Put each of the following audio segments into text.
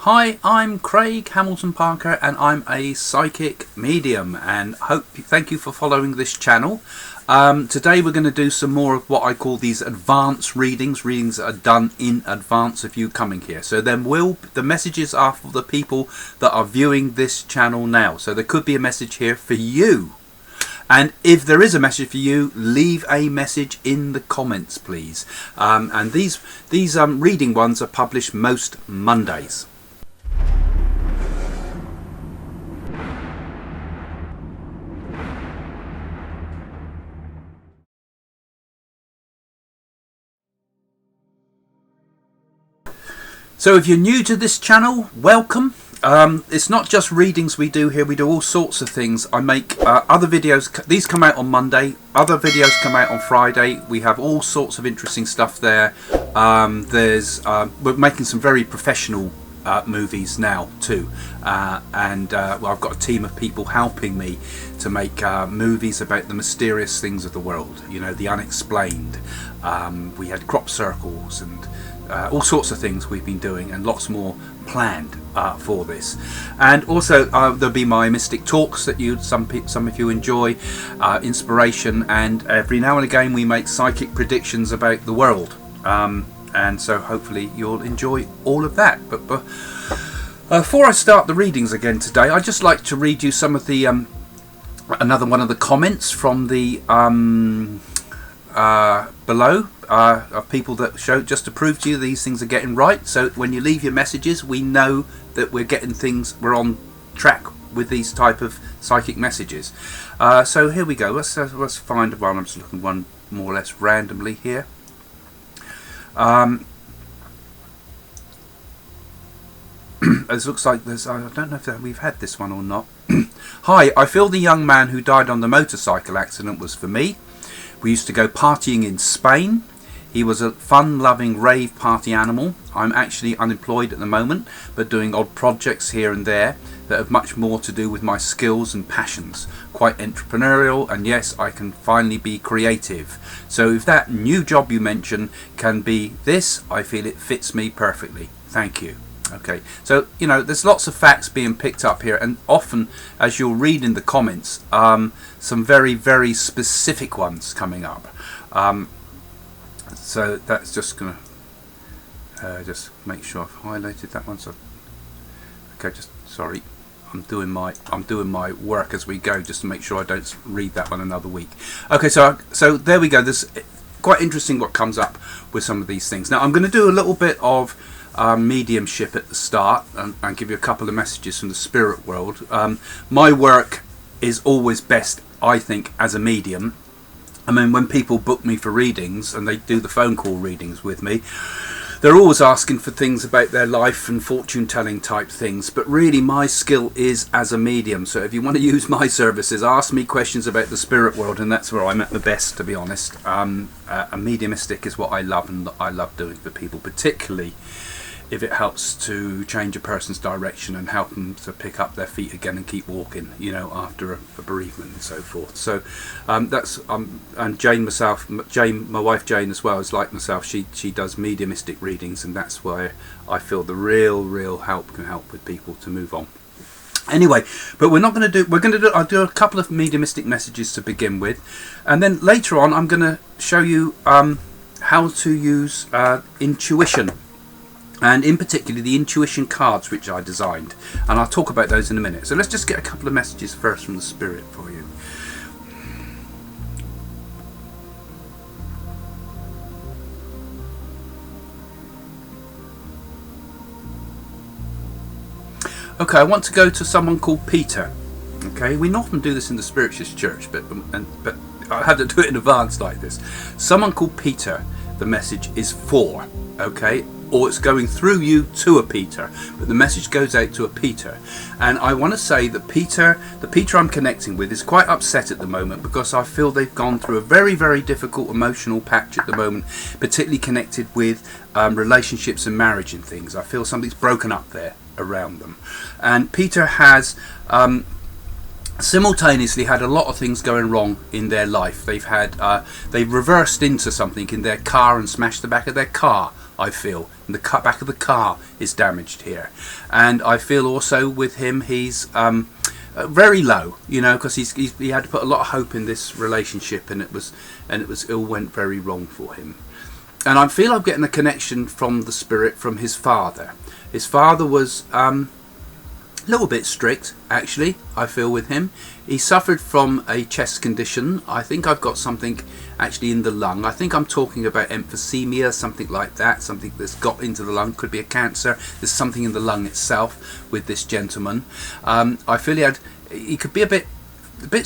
Hi, I'm Craig Hamilton Parker and I'm a psychic medium, and thank you for following this channel. Today we're going to do some more of what I call these advanced readings that are done in advance of you coming here. So the messages are for the people that are viewing this channel now. So there could be a message here for you. And if there is a message for you, leave a message in the comments, please. And these reading ones are published most Mondays. So if you're new to this channel, welcome. It's not just readings we do here, we do all sorts of things. I make other videos, these come out on Monday, other videos come out on Friday. We have all sorts of interesting stuff there. We're making some very professional movies now too, well, I've got a team of people helping me to make movies about the mysterious things of the world, you know, the unexplained. We had crop circles and all sorts of things we've been doing, and lots more planned for this. And also there'll be my mystic talks that some of you enjoy, inspiration, and every now and again we make psychic predictions about the world, and so hopefully you'll enjoy all of that. But before I start the readings again today, I'd just like to read you some of the another one of the comments from the below, of people that show, just to prove to you these things are getting right. So when you leave your messages, we know that we're on track with these type of psychic messages. So here we go. Let's find one. I'm just looking one more or less randomly here. It looks like there's, I don't know if we've had this one or not. Hi, I feel the young man who died on the motorcycle accident was for me. We used to go partying in Spain. He was a fun-loving rave party animal. I'm actually unemployed at the moment, but doing odd projects here and there that have much more to do with my skills and passions. Quite entrepreneurial, and yes, I can finally be creative. So if that new job you mentioned can be this, I feel it fits me perfectly. Thank you. Okay, so you know, there's lots of facts being picked up here, and often as you'll read in the comments, some very, very specific ones coming up. So that's just gonna just make sure I've highlighted that one. So okay, just sorry, I'm doing my work as we go, just to make sure I don't read that one another week. Okay, so there we go. There's quite interesting what comes up with some of these things. Now I'm going to do a little bit of mediumship at the start, and give you a couple of messages from the spirit world. My work is always best, I think, as a medium. I mean, when people book me for readings and they do the phone call readings with me, they're always asking for things about their life and fortune telling type things, but really my skill is as a medium. So if you want to use my services, ask me questions about the spirit world, and that's where I'm at the best, to be honest. A mediumistic is what I love, and I love doing for people, particularly if it helps to change a person's direction and help them to pick up their feet again and keep walking, you know, after a bereavement and so forth. So that's and Jane myself, my wife Jane as well, is like myself. She does mediumistic readings, and that's where I feel the real help can help with people to move on. Anyway, but I'll do a couple of mediumistic messages to begin with, and then later on I'm going to show you how to use intuition. And in particular the intuition cards which I designed, and I'll talk about those in a minute. So let's just get a couple of messages first from the spirit for you. Okay, I want to go to someone called Peter. Okay, we often do this in the Spiritualist Church, but I had to do it in advance like this. Someone called Peter, the message is for, okay? Or it's going through you to a Peter, but the message goes out to a Peter. And I want to say that the Peter I'm connecting with is quite upset at the moment, because I feel they've gone through a very, very difficult emotional patch at the moment, particularly connected with relationships and marriage and things. I feel something's broken up there around them. And Peter has simultaneously had a lot of things going wrong in their life. They've reversed into something in their car and smashed the back of their car I feel. And the back of the car is damaged here. And I feel also with him, he's very low, you know, because he had to put a lot of hope in this relationship, and it all went very wrong for him. And I feel I'm getting a connection from the spirit from his father. His father was a little bit strict, actually, I feel, with him. He suffered from a chest condition. I think I've got something actually in the lung. I think I'm talking about emphysema, something like that, something that's got into the lung. Could be a cancer. There's something in the lung itself with this gentleman. I feel he could be a bit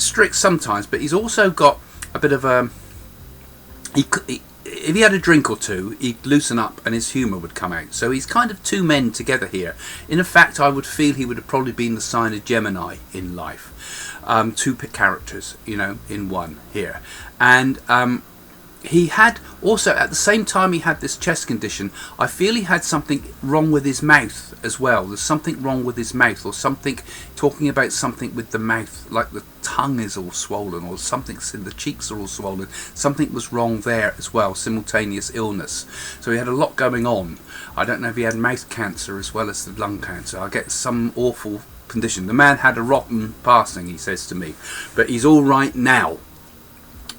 strict sometimes, but he's also got a bit of a... if he had a drink or two, he'd loosen up and his humour would come out. So he's kind of two men together here. In fact, I would feel he would have probably been the sign of Gemini in life. Two characters, you know, in one here. And he had also, at the same time he had this chest condition, I feel he had something wrong with his mouth as well. There's something wrong with his mouth, or something, talking about something with the mouth, like the tongue is all swollen, or something's in the cheeks are all swollen. Something was wrong there as well, simultaneous illness. So he had a lot going on. I don't know if he had mouth cancer as well as the lung cancer. I get some awful condition. The man had a rotten passing, he says to me, but he's all right now.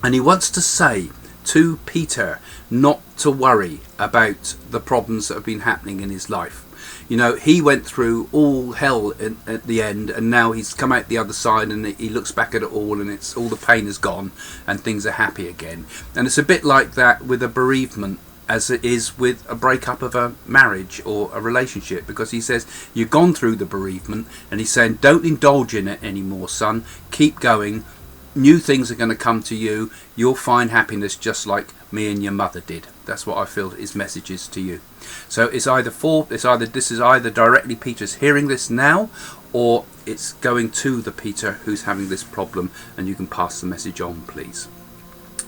And he wants to say to Peter not to worry about the problems that have been happening in his life. You know, he went through all hell at the end, and now he's come out the other side, and he looks back at it all, and it's all the pain is gone and things are happy again. And it's a bit like that with a bereavement, as it is with a breakup of a marriage or a relationship, because he says you've gone through the bereavement, and he's saying don't indulge in it anymore, son, keep going, new things are going to come to you, you'll find happiness just like me and your mother did. That's what I feel his message is to you. So this is either directly Peter's hearing this now, or it's going to the Peter who's having this problem, and you can pass the message on, please.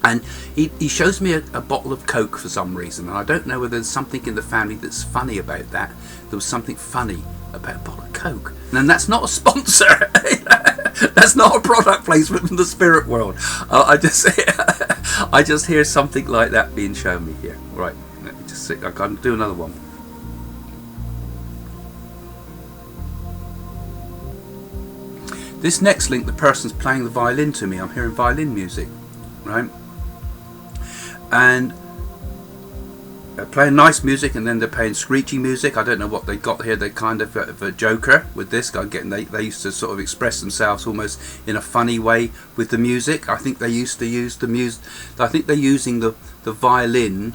And he shows me a bottle of Coke for some reason, and I don't know whether there's something in the family that's funny about that. There was something funny about a bottle of Coke. And that's not a sponsor. That's not a product placement from the spirit world. I just hear something like that being shown me here. Right, let me just see. I can do another one. This next link, the person's playing the violin to me. I'm hearing violin music, right? And they're playing nice music, and then they're playing screechy music. I don't know what they got here. They're kind of a joker with this. I'm getting they used to sort of express themselves almost in a funny way with the music. I think they used to use the music. I think they're using the violin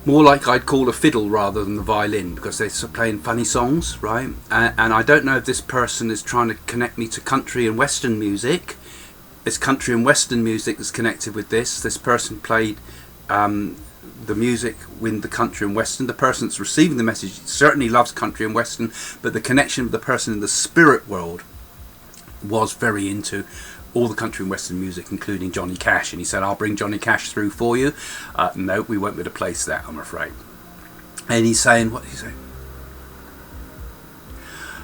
more like I'd call a fiddle rather than the violin, because they're playing funny songs, right? And I don't know if this person is trying to connect me to country and western music. It's country and western music that's connected with this. This person played the music with the country and western. The person that's receiving the message certainly loves country and western, but the connection with the person in the spirit world was very into all the country and western music, including Johnny Cash. And he said, I'll bring Johnny Cash through for you. No, we won't be able to place that, I'm afraid. And he's saying, what he's saying?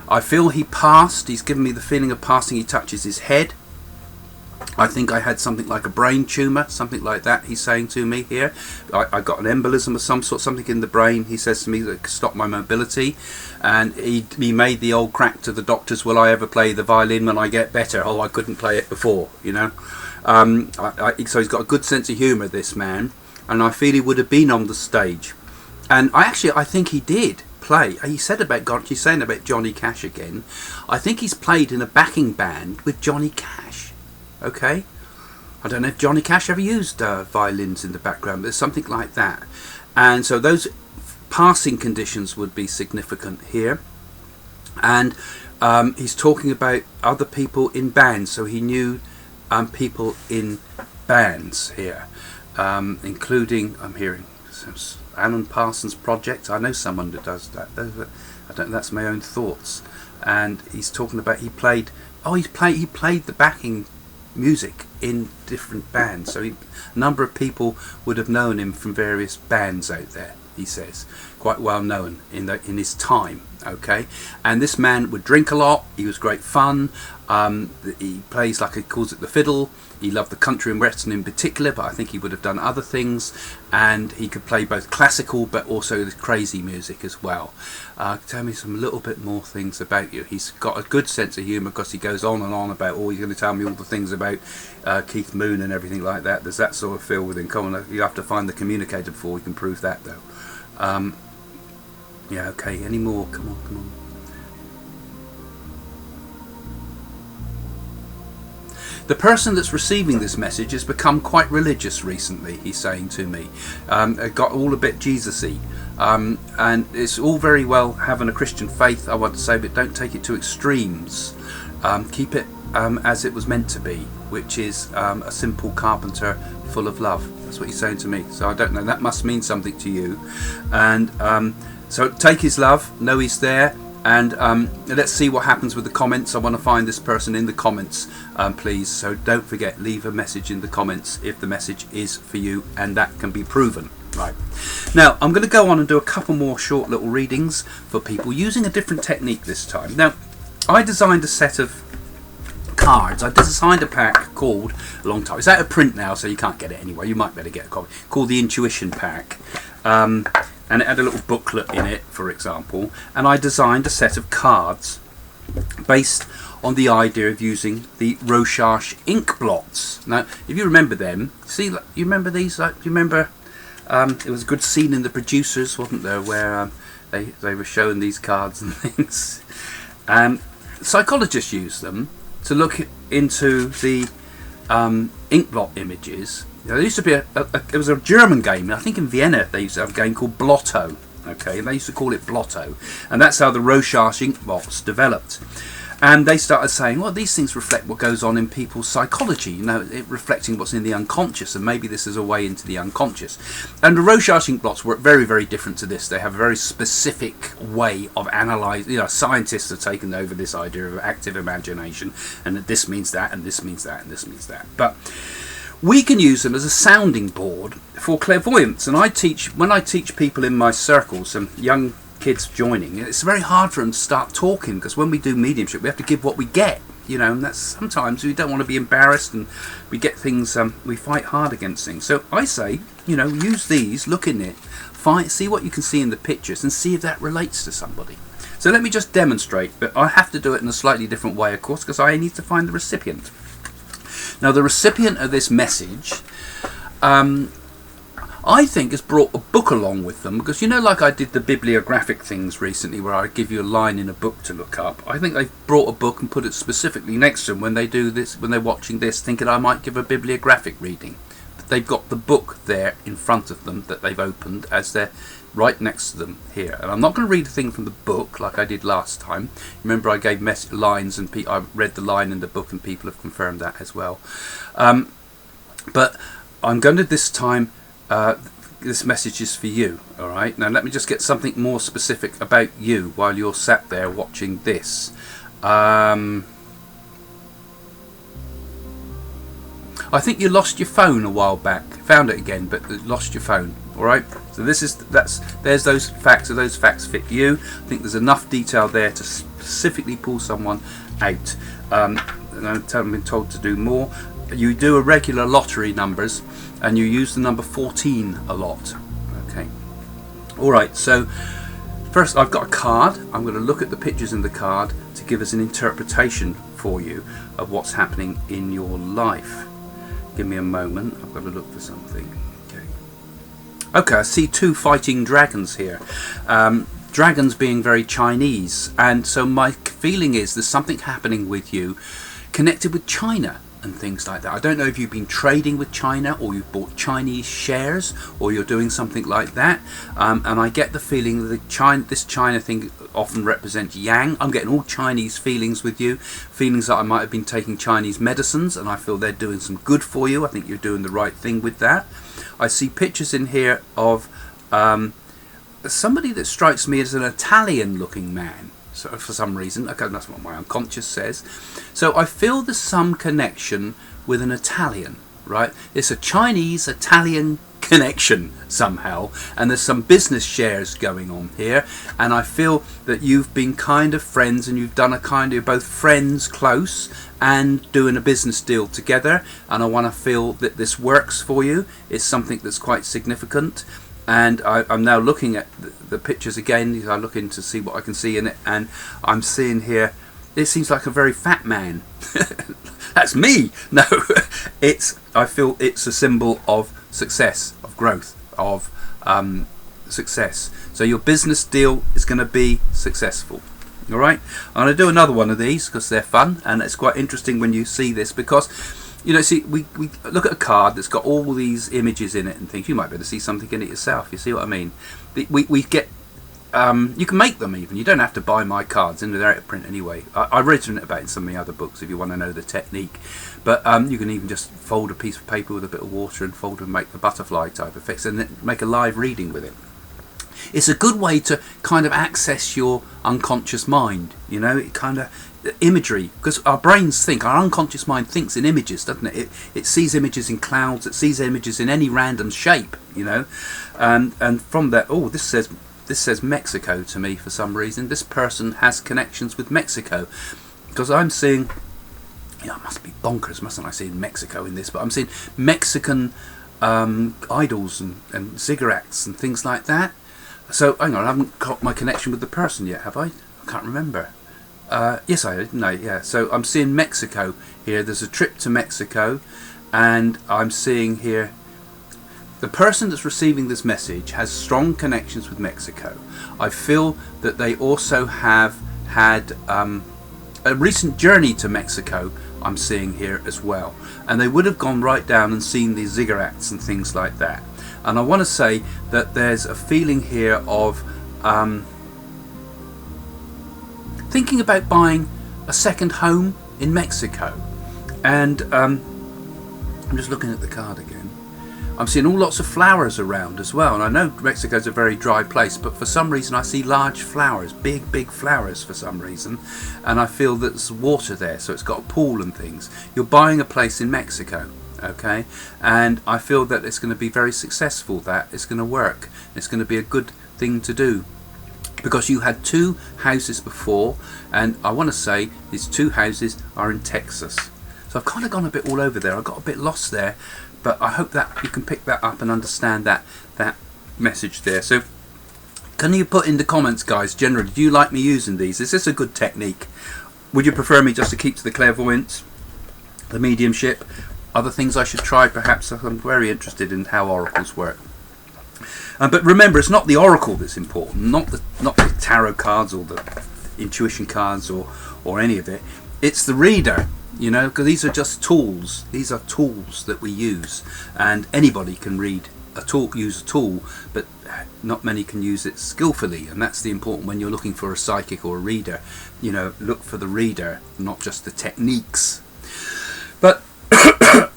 I feel he passed. He's given me the feeling of passing. He touches his head. I think I had something like a brain tumour, something like that, he's saying to me here. I got an embolism of some sort, something in the brain, he says to me, that stopped my mobility. And he made the old crack to the doctors, will I ever play the violin when I get better? Oh, I couldn't play it before, you know. So he's got a good sense of humour, this man. And I feel he would have been on the stage. And I think he did play. He's saying about Johnny Cash again. I think he's played in a backing band with Johnny Cash. Okay, I don't know if Johnny Cash ever used violins in the background, but there's something like that. And so those passing conditions would be significant here. And he's talking about other people in bands, so he knew people in bands here, including, I'm hearing Alan Parsons Project. I know someone that does that. I don't. That's my own thoughts. And he's talking about he played the backing music in different bands, so a number of people would have known him from various bands out there, he says, quite well known in his time. Okay, and this man would drink a lot. He was great fun. He plays, like he calls it, the fiddle. He loved the country and western in particular, but I think he would have done other things. And he could play both classical but also the crazy music as well. Tell me some little bit more things about you. He's got a good sense of humour because he goes on and on about, he's going to tell me all the things about Keith Moon and everything like that. There's that sort of feel within common. You have to find the communicator before we can prove that, though. Yeah, okay, any more? Come on. The person that's receiving this message has become quite religious recently, he's saying to me. It got all a bit Jesus-y. And it's all very well having a Christian faith, I want to say, but don't take it to extremes. Keep it as it was meant to be, which is a simple carpenter full of love. That's what he's saying to me. So I don't know, that must mean something to you. And so take his love, know he's there. And let's see what happens with the comments. I want to find this person in the comments, please. So don't forget, leave a message in the comments if the message is for you, and that can be proven. Right. Now, I'm going to go on and do a couple more short little readings for people using a different technique this time. Now, I designed a set of cards. I designed a pack called, a long time, it's out of print now, so you can't get it anyway. You might better get a copy. Called the Intuition Pack. And it had a little booklet in it, for example, and I designed a set of cards based on the idea of using the Rorschach ink blots. Now, if you remember them, you remember these? You remember, it was a good scene in The Producers, wasn't there, where they were showing these cards and things. Psychologists use them to look into the ink blot images. There used to be it was a German game. I think in Vienna they used to have a game called Blotto. Okay, and they used to call it Blotto, and that's how the Rorschach ink blots developed. And they started saying, well, these things reflect what goes on in people's psychology, reflecting what's in the unconscious, and maybe this is a way into the unconscious. And the Rorschach ink blots were very, very different to this. They have a very specific way of analysing. Scientists have taken over this idea of active imagination, and that this means that, and this means that, and this means that. But we can use them as a sounding board for clairvoyance. And when I teach people in my circles, some young kids joining, it's very hard for them to start talking, because when we do mediumship we have to give what we get, and that's sometimes we don't want to be embarrassed, and we get things, we fight hard against things. So I say, use these, look in it, see what you can see in the pictures, and see if that relates to somebody. So let me just demonstrate, but I have to do it in a slightly different way, of course, because I need to find the recipient. Now, the recipient of this message, I think, has brought a book along with them, because like I did the bibliographic things recently where I give you a line in a book to look up. I think they've brought a book and put it specifically next to them when they do this, when they're watching this, thinking I might give a bibliographic reading. But they've got the book there in front of them that they've opened as they're right next to them here. And I'm not going to read a thing from the book like I did last time. Remember, I gave lines, and I read the line in the book, and people have confirmed that as well. But I'm going to this time, this message is for you. All right. Now let me just get something more specific about you while you're sat there watching this. I think you lost your phone a while back. Found it again, but lost your phone. All right. So there's those facts. So those facts fit you. I think there's enough detail there to specifically pull someone out. And I've been told to do more. You do irregular lottery numbers, and you use the number 14 a lot. Okay. All right. So first, I've got a card. I'm going to look at the pictures in the card to give us an interpretation for you of what's happening in your life. Give me a moment. I've got to look for something. Okay, I see two fighting dragons here. Dragons being very Chinese. And so my feeling is there's something happening with you connected with China and things like that. I don't know if you've been trading with China, or you've bought Chinese shares, or you're doing something like that. And I get the feeling that this China thing often represents yang. I'm getting all Chinese feelings with you. Feelings that I might have been taking Chinese medicines, and I feel they're doing some good for you. I think you're doing the right thing with that. I see pictures in here of somebody that strikes me as an Italian looking man. So for some reason, okay, that's what my unconscious says. So I feel there's some connection with an Italian, right? It's a Chinese-Italian connection somehow, and there's some business shares going on here, and I feel that you've been kind of friends, and you've done a kind of both friends close and doing a business deal together, and I want to feel that this works for you. It's something that's quite significant. And I'm now looking at the pictures again. I look in to see what I can see in it, and I'm seeing here, it seems like a very fat man. That's me. No, I feel it's a symbol of success, of growth, of success. So your business deal is going to be successful. All right, I'm going to do another one of these because they're fun, and it's quite interesting when you see this, because you know, see, we look at a card that's got all these images in it and things. You might be able to see something in it yourself. You see what I mean? We get, you can make them even. You don't have to buy my cards, and they're out of print anyway. I've written about it in some of the other books if you want to know the technique. But you can even just fold a piece of paper with a bit of water and fold and make the butterfly type effects, and then make a live reading with it. It's a good way to kind of access your unconscious mind, you know, it kind of imagery, because our brains think, our unconscious mind thinks in images, doesn't it? It sees images in clouds, it sees images in any random shape, you know, and from that, oh, this says Mexico to me for some reason. This person has connections with Mexico, because I'm seeing, you know, it must be bonkers, mustn't I, seeing Mexico in this, but I'm seeing Mexican idols and cigarettes and things like that. So hang on, I haven't got my connection with the person yet, have I? I can't remember. Yes, I did. No, yeah. So I'm seeing Mexico here. There's a trip to Mexico, and I'm seeing here the person that's receiving this message has strong connections with Mexico. I feel that they also have had a recent journey to Mexico. I'm seeing here as well, and they would have gone right down and seen these ziggurats and things like that. And I want to say that there's a feeling here of thinking about buying a second home in Mexico. And I'm just looking at the card again. I'm seeing all lots of flowers around as well. And I know Mexico's a very dry place, but for some reason I see large flowers, big flowers for some reason. And I feel that there's water there, so it's got a pool and things. You're buying a place in Mexico. Okay, and I feel that it's going to be very successful, that it's going to work, it's going to be a good thing to do, because you had 2 houses before, and I want to say these 2 houses are in Texas. So I've kind of gone a bit all over there, I got a bit lost there, but I hope that you can pick that up and understand that message there. So can you put in the comments, guys, generally, do you like me using these? Is this a good technique? Would you prefer me just to keep to the clairvoyance, the mediumship? Other things I should try, perhaps? I'm very interested in how oracles work. But remember, it's not the oracle that's important, not the tarot cards or the intuition cards or any of it. It's the reader, you know, because these are just tools. These are tools that we use, and anybody can read a tool, use a tool, but not many can use it skillfully, and that's the important when you're looking for a psychic or a reader. You know, look for the reader, not just the techniques. But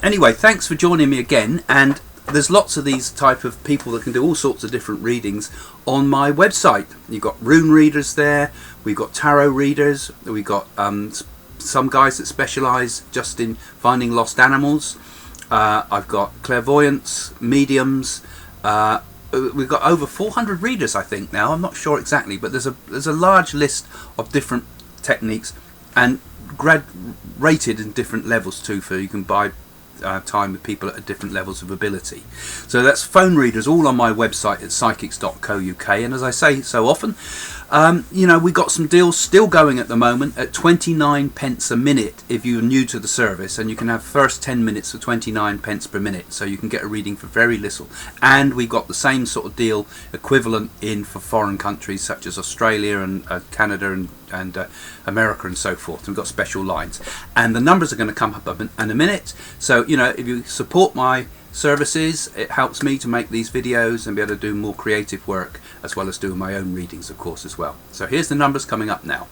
anyway, thanks for joining me again, and there's lots of these type of people that can do all sorts of different readings on my website. You've got rune readers there, we've got tarot readers, we've got some guys that specialise just in finding lost animals. I've got clairvoyants, mediums. We've got over 400 readers, I think, now. I'm not sure exactly, but there's a large list of different techniques, and rated in different levels too, for you can buy time with people at different levels of ability. So that's phone readers all on my website at psychics.co.uk, and as I say so often, you know, we got some deals still going at the moment at 29 pence a minute if you're new to the service, and you can have first 10 minutes for 29 pence per minute, so you can get a reading for very little. And we got the same sort of deal equivalent in for foreign countries such as Australia and Canada and America and so forth. We've got special lines, and the numbers are going to come up in a minute. So you know, if you support my services, it helps me to make these videos and be able to do more creative work, as well as doing my own readings, of course, as well. So here's the numbers coming up now.